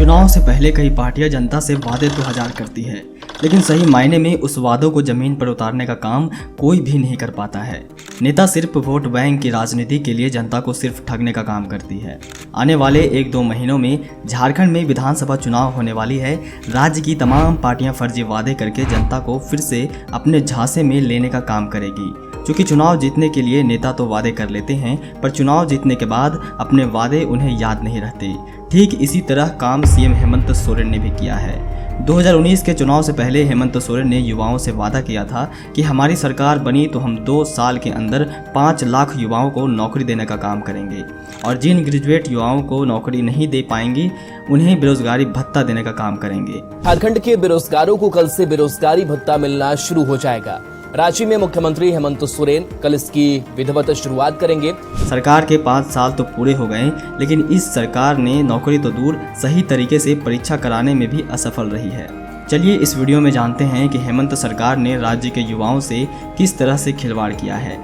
चुनाव से पहले कई पार्टियां जनता से वादे तो हजार करती है, लेकिन सही मायने में उस वादों को जमीन पर उतारने का काम कोई भी नहीं कर पाता है। नेता सिर्फ वोट बैंक की राजनीति के लिए जनता को सिर्फ ठगने का काम करती है। आने वाले 1-2 महीनों में झारखंड में विधानसभा चुनाव होने वाली है। राज्य की तमाम पार्टियां फर्जी वादे करके जनता को फिर से अपने झांसे में लेने का काम करेगी। क्योंकि चुनाव जीतने के लिए नेता तो वादे कर लेते हैं, पर चुनाव जीतने के बाद अपने वादे उन्हें याद नहीं रहते। ठीक इसी तरह काम सीएम हेमंत सोरेन ने भी किया है। 2019 के चुनाव से पहले हेमंत सोरेन ने युवाओं से वादा किया था कि हमारी सरकार बनी तो हम 2 साल के अंदर 5 लाख युवाओं को नौकरी देने का काम करेंगे, और जिन ग्रेजुएट युवाओं को नौकरी नहीं दे पाएंगी उन्हें बेरोजगारी भत्ता देने का काम करेंगे। झारखंड के बेरोजगारों को कल से बेरोजगारी भत्ता मिलना शुरू हो जाएगा। रांची में मुख्यमंत्री हेमंत सोरेन कल इसकी विधिवत शुरुआत करेंगे। सरकार के 5 साल तो पूरे हो गए, लेकिन इस सरकार ने नौकरी तो दूर सही तरीके से परीक्षा कराने में भी असफल रही है। चलिए इस वीडियो में जानते हैं कि हेमंत सरकार ने राज्य के युवाओं से किस तरह से खिलवाड़ किया है।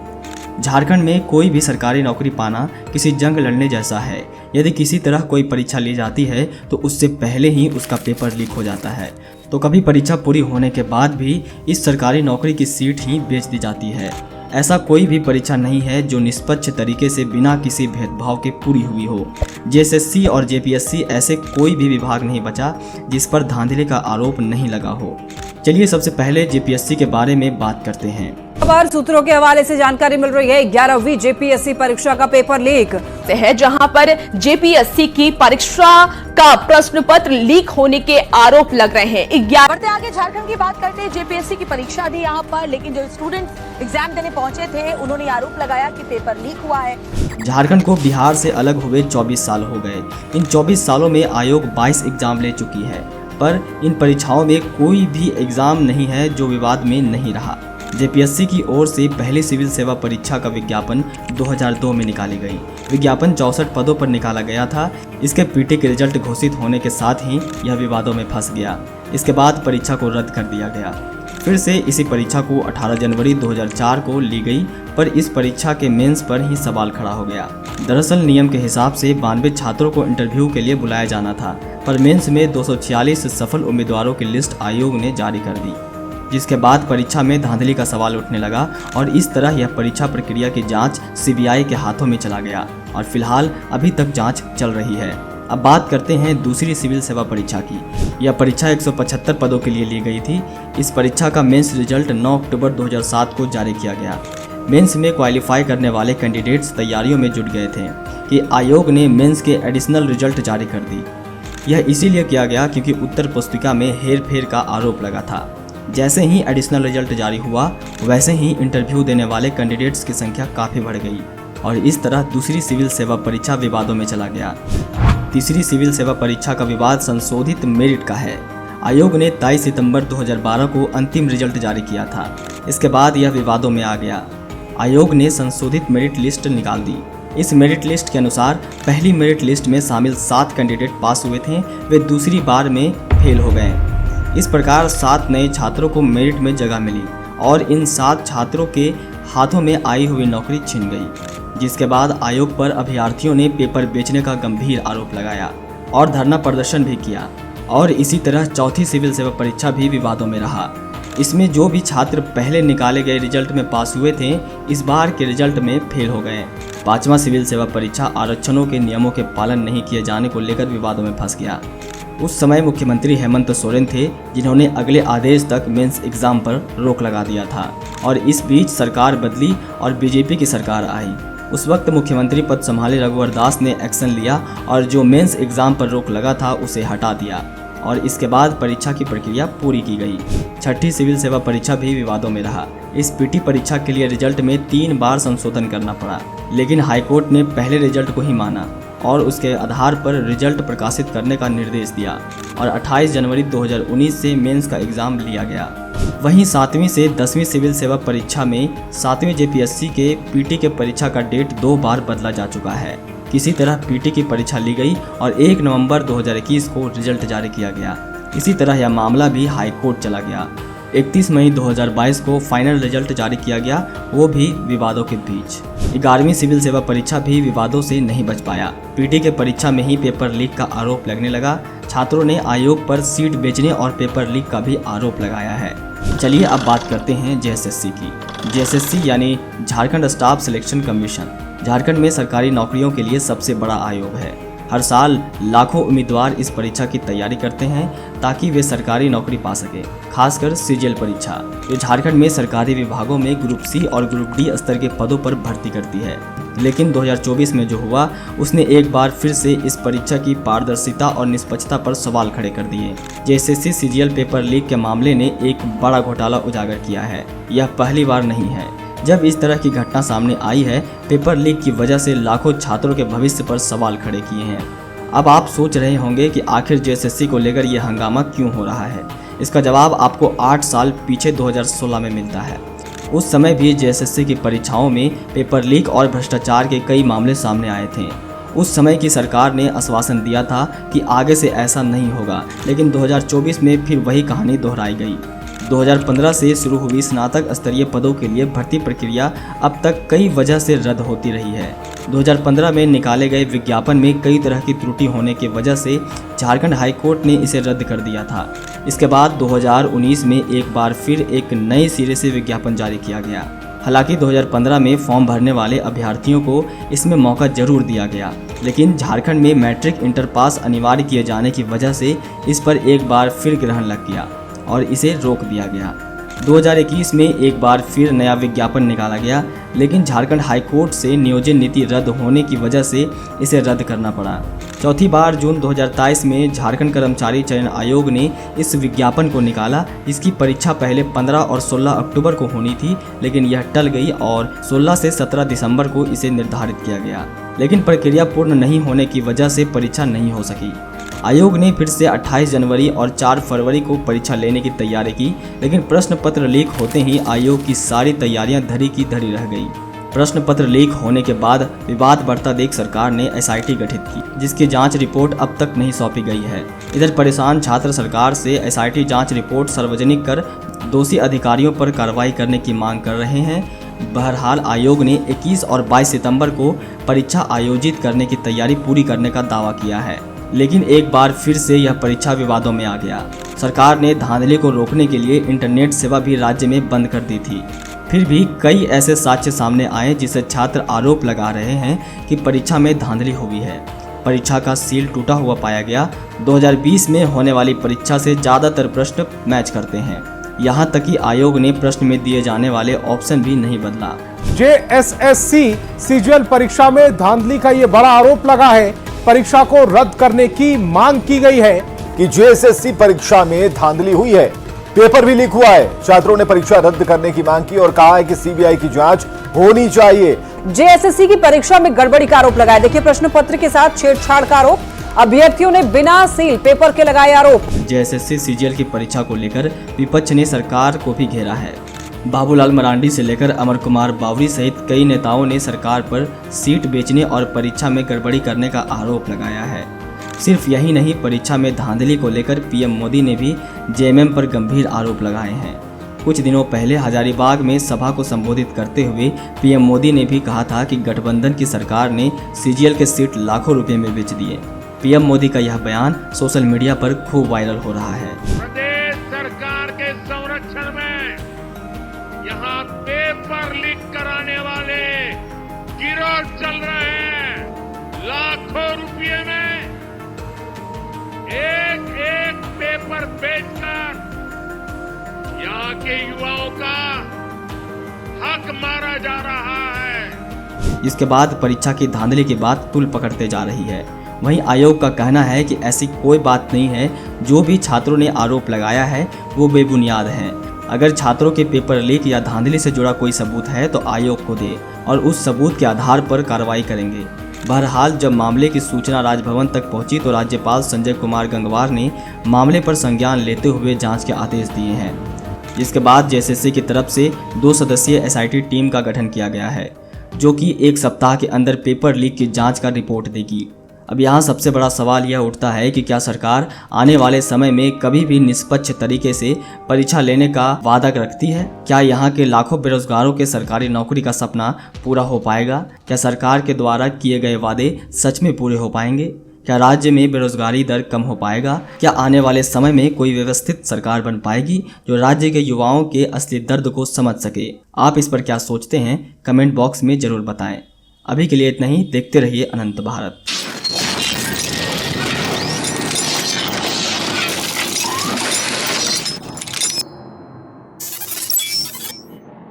झारखंड में कोई भी सरकारी नौकरी पाना किसी जंग लड़ने जैसा है। यदि किसी तरह कोई परीक्षा ली जाती है तो उससे पहले ही उसका पेपर लीक हो जाता है, तो कभी परीक्षा पूरी होने के बाद भी इस सरकारी नौकरी की सीट ही बेच दी जाती है। ऐसा कोई भी परीक्षा नहीं है जो निष्पक्ष तरीके से बिना किसी भेदभाव के पूरी हुई हो। जेएसएससी और जेपीएससी ऐसे कोई भी विभाग नहीं बचा जिस पर धांधली का आरोप नहीं लगा हो। चलिए सबसे पहले जेपीएससी के बारे में बात करते हैं। खबर सूत्रों के हवाले से जानकारी मिल रही है, 11वीं जेपीएससी परीक्षा का पेपर लीक है, जहां पर जेपीएससी की परीक्षा का प्रश्न पत्र लीक होने के आरोप लग रहे हैं। बढ़ते आगे झारखंड की बात करते हैं। जेपीएससी की परीक्षा थी यहाँ पर, लेकिन जो स्टूडेंट एग्जाम देने पहुंचे थे उन्होंने आरोप लगाया कि पेपर लीक हुआ है। झारखंड को बिहार से अलग हुए 24 साल हो गए। इन 24 सालों में आयोग 22 एग्जाम ले चुकी है, पर इन परीक्षाओं में कोई भी एग्जाम नहीं है जो विवाद में नहीं रहा। जेपीएससी की ओर से पहली सिविल सेवा परीक्षा का विज्ञापन 2002 में निकाली गई। विज्ञापन 64 पदों पर निकाला गया था। इसके पीटी के रिजल्ट घोषित होने के साथ ही यह विवादों में फंस गया। इसके बाद परीक्षा को रद्द कर दिया गया। फिर से इसी परीक्षा को 18 जनवरी 2004 को ली गई, पर इस परीक्षा के मेंस पर ही सवाल खड़ा हो गया। दरअसल नियम के हिसाब से 92 छात्रों को इंटरव्यू के लिए बुलाया जाना था, पर मेंस में 246 सफल उम्मीदवारों की लिस्ट आयोग ने जारी कर दी, जिसके बाद परीक्षा में धांधली का सवाल उठने लगा और इस तरह यह परीक्षा प्रक्रिया की जांच सीबीआई के हाथों में चला गया और फिलहाल अभी तक जांच चल रही है। अब बात करते हैं दूसरी सिविल सेवा परीक्षा की। यह परीक्षा 175 पदों के लिए ली गई थी। इस परीक्षा का मेंस रिजल्ट 9 अक्टूबर 2007 को जारी किया गया। मेंस में क्वालिफाई करने वाले कैंडिडेट्स तैयारियों में जुट गए थे कि आयोग ने मेंस के एडिशनल रिजल्ट जारी कर दी। यह इसीलिए किया गया क्योंकि उत्तर पुस्तिका में हेरफेर का आरोप लगा था। जैसे ही एडिशनल रिजल्ट जारी हुआ, वैसे ही इंटरव्यू देने वाले कैंडिडेट्स की संख्या काफ़ी बढ़ गई और इस तरह दूसरी सिविल सेवा परीक्षा विवादों में चला गया। तीसरी सिविल सेवा परीक्षा का विवाद संशोधित मेरिट का है। आयोग ने 23 सितंबर 2012 को अंतिम रिजल्ट जारी किया था। इसके बाद यह विवादों में आ गया। आयोग ने संशोधित मेरिट लिस्ट निकाल दी। इस मेरिट लिस्ट के अनुसार पहली मेरिट लिस्ट में शामिल 7 कैंडिडेट पास हुए थे, वे दूसरी बार में फेल हो गए। इस प्रकार 7 नए छात्रों को मेरिट में जगह मिली और इन 7 छात्रों के हाथों में आई हुई नौकरी छिन गई, जिसके बाद आयोग पर अभ्यर्थियों ने पेपर बेचने का गंभीर आरोप लगाया और धरना प्रदर्शन भी किया। और इसी तरह चौथी सिविल सेवा परीक्षा भी विवादों में रहा। इसमें जो भी छात्र पहले निकाले गए रिजल्ट में पास हुए थे, इस बार के रिजल्ट में फेल हो गए। 5वां सिविल सेवा परीक्षा आरक्षणों के नियमों के पालन नहीं किए जाने को लेकर विवादों में फंस गया। उस समय मुख्यमंत्री हेमंत सोरेन थे, जिन्होंने अगले आदेश तक मेंस एग्जाम पर रोक लगा दिया था और इस बीच सरकार बदली और बीजेपी की सरकार आई। उस वक्त मुख्यमंत्री पद संभाले रघुवर दास ने एक्शन लिया और जो मेंस एग्जाम पर रोक लगा था उसे हटा दिया और इसके बाद परीक्षा की प्रक्रिया पूरी की गई। छठी सिविल सेवा परीक्षा भी विवादों में रहा। इस पीटी परीक्षा के लिए रिजल्ट में 3 बार संशोधन करना पड़ा, लेकिन हाईकोर्ट ने पहले रिजल्ट को ही माना और उसके आधार पर रिजल्ट प्रकाशित करने का निर्देश दिया और 28 जनवरी 2019 से मेंस का एग्जाम लिया गया। वहीं 7वीं से 10वीं सिविल सेवा परीक्षा में 7वीं जेपीएससी के पीटी के परीक्षा का डेट 2 बार बदला जा चुका है। किसी तरह पीटी की परीक्षा ली गई और 1 नवंबर 2021 को रिजल्ट जारी किया गया। इसी तरह यह मामला भी हाई कोर्ट चला गया। 31 मई 2022 को फाइनल रिजल्ट जारी किया गया, वो भी विवादों के बीच। 11वीं सिविल सेवा परीक्षा भी विवादों से नहीं बच पाया। पीटी के परीक्षा में ही पेपर लीक का आरोप लगने लगा। छात्रों ने आयोग पर सीट बेचने और पेपर लीक का भी आरोप लगाया है। चलिए अब बात करते हैं जेएसएससी की। जेएसएससी यानी Jharkhand staff selection commission Jharkhand में सरकारी नौकरियों के लिए सबसे बड़ा आयोग है। हर साल लाखों उम्मीदवार इस परीक्षा की तैयारी करते हैं ताकि वे सरकारी नौकरी पा सके। खासकर सीजीएल परीक्षा जो झारखंड में सरकारी विभागों में ग्रुप सी और ग्रुप डी स्तर के पदों पर भर्ती करती है। लेकिन 2024 में जो हुआ उसने एक बार फिर से इस परीक्षा की पारदर्शिता और निष्पक्षता पर सवाल खड़े कर दिए। जेएसएससी सीजीएल पेपर लीक के मामले ने एक बड़ा घोटाला उजागर किया है। यह पहली बार नहीं है जब इस तरह की घटना सामने आई है। पेपर लीक की वजह से लाखों छात्रों के भविष्य पर सवाल खड़े किए हैं। अब आप सोच रहे होंगे कि आखिर जेएसएससी को लेकर यह हंगामा क्यों हो रहा है। इसका जवाब आपको 8 साल पीछे 2016 में मिलता है। उस समय भी जेएसएससी की परीक्षाओं में पेपर लीक और भ्रष्टाचार के कई मामले सामने आए थे। उस समय की सरकार ने आश्वासन दिया था कि आगे से ऐसा नहीं होगा, लेकिन 2024 में फिर वही कहानी दोहराई गई। 2015 से शुरू हुई स्नातक स्तरीय पदों के लिए भर्ती प्रक्रिया अब तक कई वजह से रद्द होती रही है। 2015 में निकाले गए विज्ञापन में कई तरह की त्रुटि होने की वजह से झारखंड हाई कोर्ट ने इसे रद्द कर दिया था। इसके बाद 2019 में एक बार फिर एक नए सिरे से विज्ञापन जारी किया गया। हालांकि 2015 में फॉर्म भरने वाले अभ्यर्थियों को इसमें मौका जरूर दिया गया, लेकिन झारखंड में मैट्रिक इंटर पास अनिवार्य किए जाने की वजह से इस पर एक बार फिर ग्रहण लग गया और इसे रोक दिया गया। 2021 में एक बार फिर नया विज्ञापन निकाला गया, लेकिन झारखंड हाई कोर्ट से नियोजन नीति रद्द होने की वजह से इसे रद्द करना पड़ा। चौथी बार जून 2023 में झारखंड कर्मचारी चयन आयोग ने इस विज्ञापन को निकाला। इसकी परीक्षा पहले 15 और 16 अक्टूबर को होनी थी, लेकिन यह टल गई और 16 से 17 दिसंबर को इसे निर्धारित किया गया। लेकिन प्रक्रिया पूर्ण नहीं होने की वजह से परीक्षा नहीं हो सकी। आयोग ने फिर से 28 जनवरी और 4 फरवरी को परीक्षा लेने की तैयारी की, लेकिन प्रश्न पत्र लीक होते ही आयोग की सारी तैयारियां धरी की धरी रह गई। प्रश्न पत्र लीक होने के बाद विवाद बढ़ता देख सरकार ने एसआईटी गठित की, जिसकी जांच रिपोर्ट अब तक नहीं सौंपी गई है। इधर परेशान छात्र सरकार से एसआईटी जांच रिपोर्ट सार्वजनिक कर दोषी अधिकारियों पर कार्रवाई करने की मांग कर रहे हैं। बहरहाल आयोग ने 21 और 22 सितंबर को परीक्षा आयोजित करने की तैयारी पूरी करने का दावा किया है, लेकिन एक बार फिर से यह परीक्षा विवादों में आ गया। सरकार ने धांधली को रोकने के लिए इंटरनेट सेवा भी राज्य में बंद कर दी थी। फिर भी कई ऐसे साक्ष्य सामने आए जिससे छात्र आरोप लगा रहे हैं कि परीक्षा में धांधली हुई है। परीक्षा का सील टूटा हुआ पाया गया। 2020 में होने वाली परीक्षा से ज़्यादातर प्रश्न मैच करते हैं। यहाँ तक कि आयोग ने प्रश्न में दिए जाने वाले ऑप्शन भी नहीं बदला। जेएसएससी सीजीएल परीक्षा में धांधली का ये बड़ा आरोप लगा है। परीक्षा को रद्द करने की मांग की गई है कि जेएसएससी परीक्षा में धांधली हुई है, पेपर भी लीक हुआ है। छात्रों ने परीक्षा रद्द करने की मांग की और कहा है कि सीबीआई की जांच होनी चाहिए। जेएसएससी की परीक्षा में गड़बड़ी का आरोप लगाया। देखिए, प्रश्न पत्र के साथ छेड़छाड़ का आरोप, अभ्यर्थियों ने बिना सील पेपर के लगाए आरोप। जेएसएससी सीजीएल की परीक्षा को लेकर विपक्ष ने सरकार को भी घेरा है। बाबूलाल मरांडी से लेकर अमर कुमार बावरी सहित कई नेताओं ने सरकार पर सीट बेचने और परीक्षा में गड़बड़ी करने का आरोप लगाया है। सिर्फ यही नहीं, परीक्षा में धांधली को लेकर पीएम मोदी ने भी जेएमएम पर गंभीर आरोप लगाए हैं। कुछ दिनों पहले हजारीबाग में सभा को संबोधित करते हुए पीएम मोदी ने भी कहा था कि गठबंधन की सरकार ने सीजीएल के सीट लाखों रुपए में बेच दिए। पीएम मोदी का यह बयान सोशल मीडिया पर खूब वायरल हो रहा है। प्रदेश सरकार के संरक्षण में यहाँ पेपर लीक कराने वाले गिरोह चल रहे हैं। लाखों रुपये में एक एक पेपर बेचकर यहाँ के युवाओं का हक मारा जा रहा है। इसके बाद परीक्षा की धांधली की बात तुल पकड़ते जा रही है। वहीं आयोग का कहना है कि ऐसी कोई बात नहीं है। जो भी छात्रों ने आरोप लगाया है वो बेबुनियाद है। अगर छात्रों के पेपर लीक या धांधली से जुड़ा कोई सबूत है तो आयोग को दे और उस सबूत के आधार पर कार्रवाई करेंगे। बहरहाल जब मामले की सूचना राजभवन तक पहुंची तो राज्यपाल संजय कुमार गंगवार ने मामले पर संज्ञान लेते हुए जांच के आदेश दिए हैं। जिसके बाद जेएसएससी की तरफ से 2 सदस्यीय एसआईटी टीम का गठन किया गया है, जो कि 1 सप्ताह के अंदर पेपर लीक की जाँच का रिपोर्ट देगी। अब यहाँ सबसे बड़ा सवाल यह उठता है कि क्या सरकार आने वाले समय में कभी भी निष्पक्ष तरीके से परीक्षा लेने का वादा रखती है? क्या यहाँ के लाखों बेरोजगारों के सरकारी नौकरी का सपना पूरा हो पाएगा? क्या सरकार के द्वारा किए गए वादे सच में पूरे हो पाएंगे? क्या राज्य में बेरोजगारी दर कम हो पाएगा? क्या आने वाले समय में कोई व्यवस्थित सरकार बन पाएगी जो राज्य के युवाओं के असली दर्द को समझ सके? आप इस पर क्या सोचते हैं? कमेंट बॉक्स में जरूर बताएं। अभी के लिए इतना ही। देखते रहिए अनंत भारत।